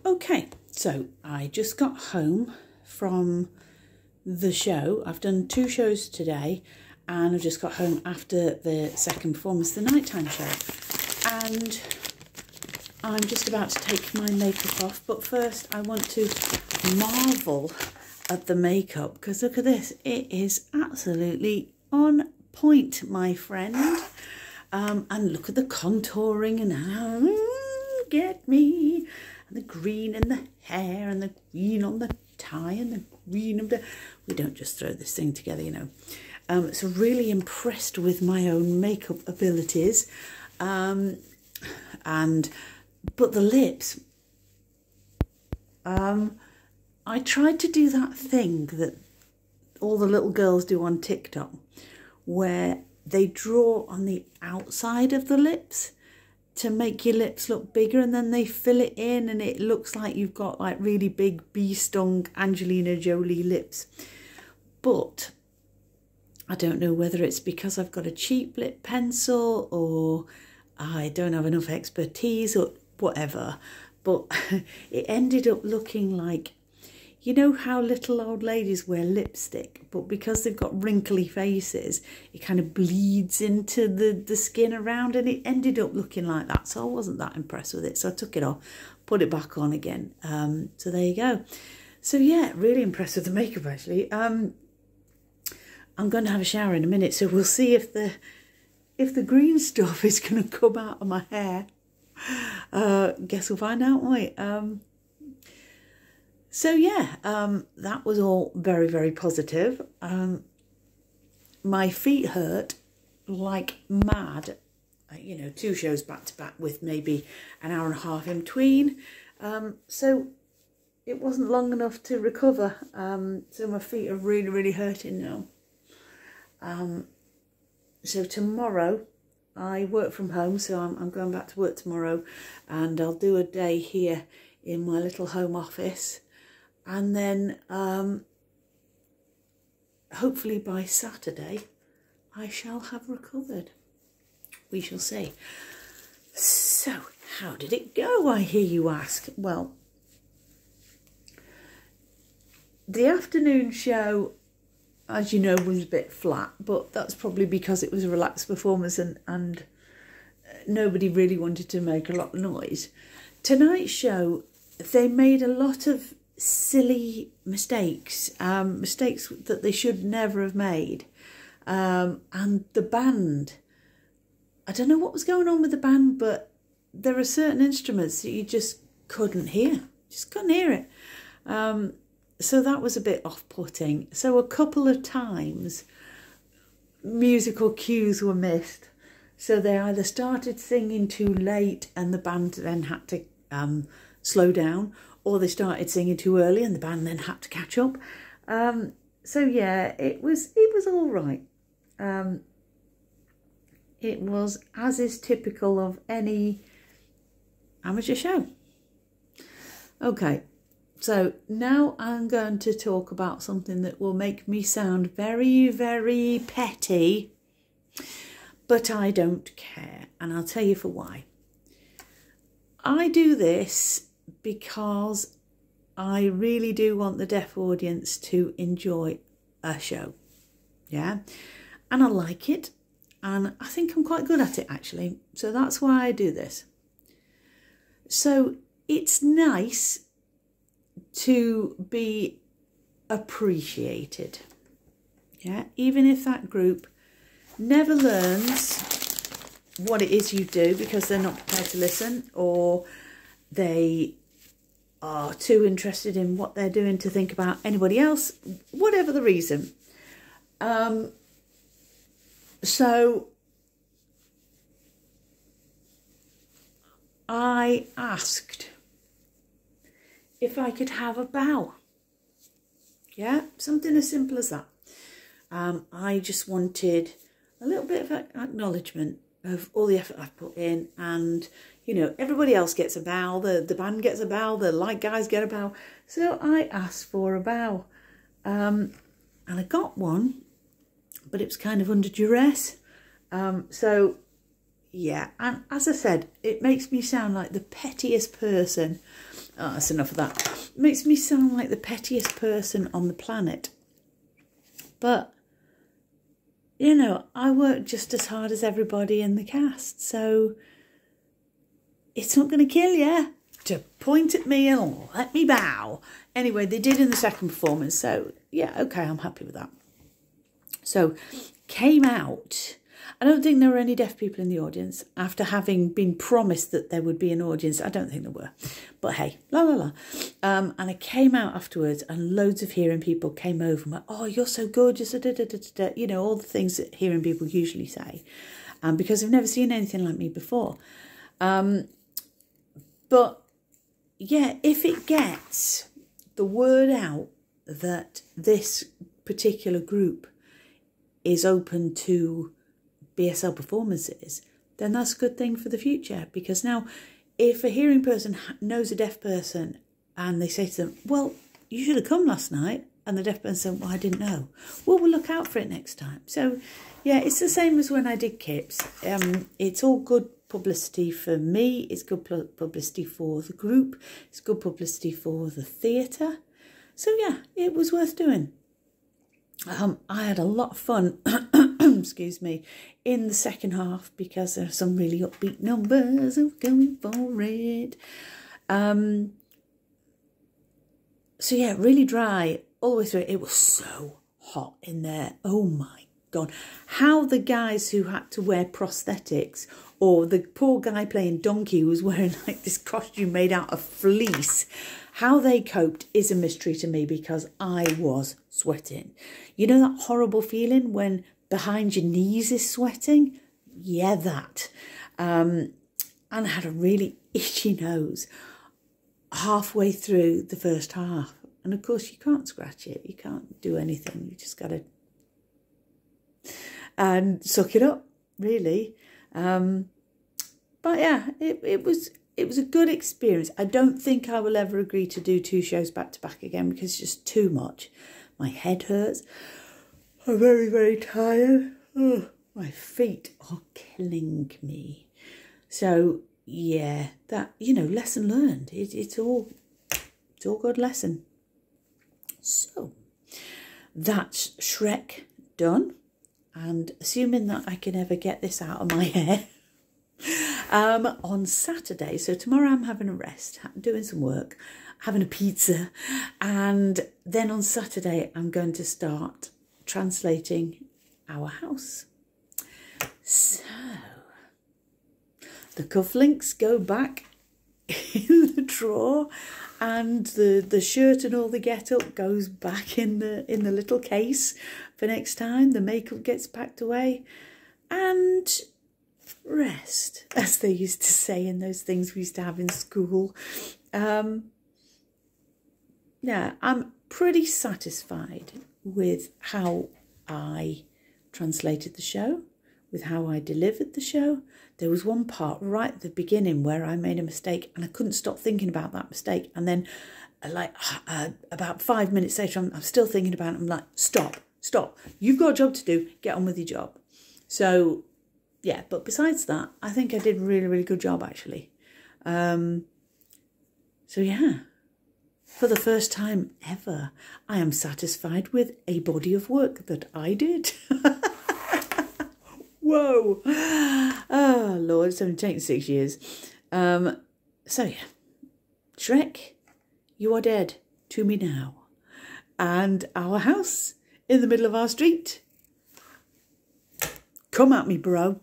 Okay, so I just got home from the show. I've done 2 shows today, and I've just got home after the second performance, the nighttime show. And I'm just about to take my makeup off, but first I want to marvel at the makeup, because look at this. It is absolutely on point, my friend. And look at the contouring and get me. And the green in the hair and the green on the tie and the green of the... We don't just throw this thing together, you know. So really impressed with my own makeup abilities. But the lips... I tried to do that thing that all the little girls do on TikTok, where they draw on the outside of the lips to make your lips look bigger, and then they fill it in and it looks like you've got like really big bee-stung Angelina Jolie lips. But I don't know whether it's because I've got a cheap lip pencil or I don't have enough expertise or whatever, but it ended up looking like, you know how little old ladies wear lipstick, but because they've got wrinkly faces, it kind of bleeds into the skin around, and it ended up looking like that. So I wasn't that impressed with it. So I took it off, put it back on again. So there you go. So yeah, really impressed with the makeup actually. I'm going to have a shower in a minute, so we'll see if the green stuff is going to come out of my hair. Guess we'll find out, won't we? So yeah, that was all very, very positive. My feet hurt like mad, you know, 2 shows back to back with maybe an hour and a half in between. So it wasn't long enough to recover. So my feet are really, really hurting now. So tomorrow, I work from home, so I'm going back to work tomorrow, and I'll do a day here in my little home office. And then hopefully by Saturday, I shall have recovered. We shall see. So, how did it go, I hear you ask? Well, the afternoon show, as you know, was a bit flat, but that's probably because it was a relaxed performance and nobody really wanted to make a lot of noise. Tonight's show, they made a lot of silly mistakes, mistakes that they should never have made. And the band, I don't know what was going on with the band, but there are certain instruments that you just couldn't hear. Just couldn't hear it. So that was a bit off-putting. So a couple of times musical cues were missed. So they either started singing too late and the band then had to slow down, or they started singing too early and the band then had to catch up. So yeah, it was all right. It was as is typical of any amateur show. Okay, so now I'm going to talk about something that will make me sound very, very petty, but I don't care, and I'll tell you for why. I do this because I really do want the deaf audience to enjoy a show, yeah? And I like it, and I think I'm quite good at it, actually. So that's why I do this. So it's nice to be appreciated, yeah? Even if that group never learns what it is you do because they're not prepared to listen, or they are too interested in what they're doing to think about anybody else, whatever the reason. So I asked if I could have a bow. Yeah, something as simple as that. I just wanted a little bit of acknowledgement of all the effort I've put in, and you know, everybody else gets a bow, the band gets a bow, the light guys get a bow. So I asked for a bow, and I got one, but it was kind of under duress. So yeah, and as I said, it makes me sound like the pettiest person. Oh, that's enough of that. It makes me sound like the pettiest person on the planet. But, you know, I work just as hard as everybody in the cast, so it's not going to kill you to point at me and let me bow. Anyway, they did in the second performance, so yeah, okay, I'm happy with that. So, came out. I don't think there were any deaf people in the audience after having been promised that there would be an audience. I don't think there were. But hey, la la la. And I came out afterwards and loads of hearing people came over and went, oh, you're so good. You're so da, da, da, da, da. You know, all the things that hearing people usually say. Because they've never seen anything like me before. But yeah, if it gets the word out that this particular group is open to BSL performances, then that's a good thing for the future. Because now, if a hearing person knows a deaf person and they say to them, well, you should have come last night, and the deaf person says, well, I didn't know. Well, we'll look out for it next time. So, yeah, it's the same as when I did KIPS. It's all good publicity for me. It's good publicity for the group. It's good publicity for the theatre. So, yeah, it was worth doing. I had a lot of fun, excuse me, in the second half because there are some really upbeat numbers of going for it. So yeah, really dry all the way through. It was so hot in there. Oh my God. How the guys who had to wear prosthetics, or the poor guy playing Donkey who was wearing like this costume made out of fleece, how they coped is a mystery to me because I was sweating. You know that horrible feeling when behind your knees is sweating? Yeah, that. And I had a really itchy nose halfway through the first half. And of course you can't scratch it. You can't do anything. You just got to suck it up, really. But yeah, it was a good experience. I don't think I will ever agree to do 2 shows back to back again because it's just too much. My head hurts. I'm very, very tired. Oh, my feet are killing me. So yeah, that, you know, lesson learned. It's all good lesson. So that's Shrek done. And assuming that I can ever get this out of my hair, on Saturday, so tomorrow I'm having a rest, doing some work, having a pizza, and then on Saturday I'm going to start translating Our House. So the cufflinks go back in the drawer, and the shirt and all the get-up goes back in the little case for next time. The makeup gets packed away, and rest, as they used to say in those things we used to have in school. Yeah, I'm pretty satisfied with how I translated the show, with how I delivered the show. There was one part right at the beginning where I made a mistake and I couldn't stop thinking about that mistake. And then about 5 minutes later, I'm still thinking about it. I'm like, stop. You've got a job to do. Get on with your job. So, yeah, but besides that, I think I did a really, really good job, actually. So, yeah, for the first time ever, I am satisfied with a body of work that I did. Whoa. Oh, Lord, it's only taken 6 years. So, yeah, Shrek, you are dead to me now. And Our House in the middle of our street. Come at me, bro.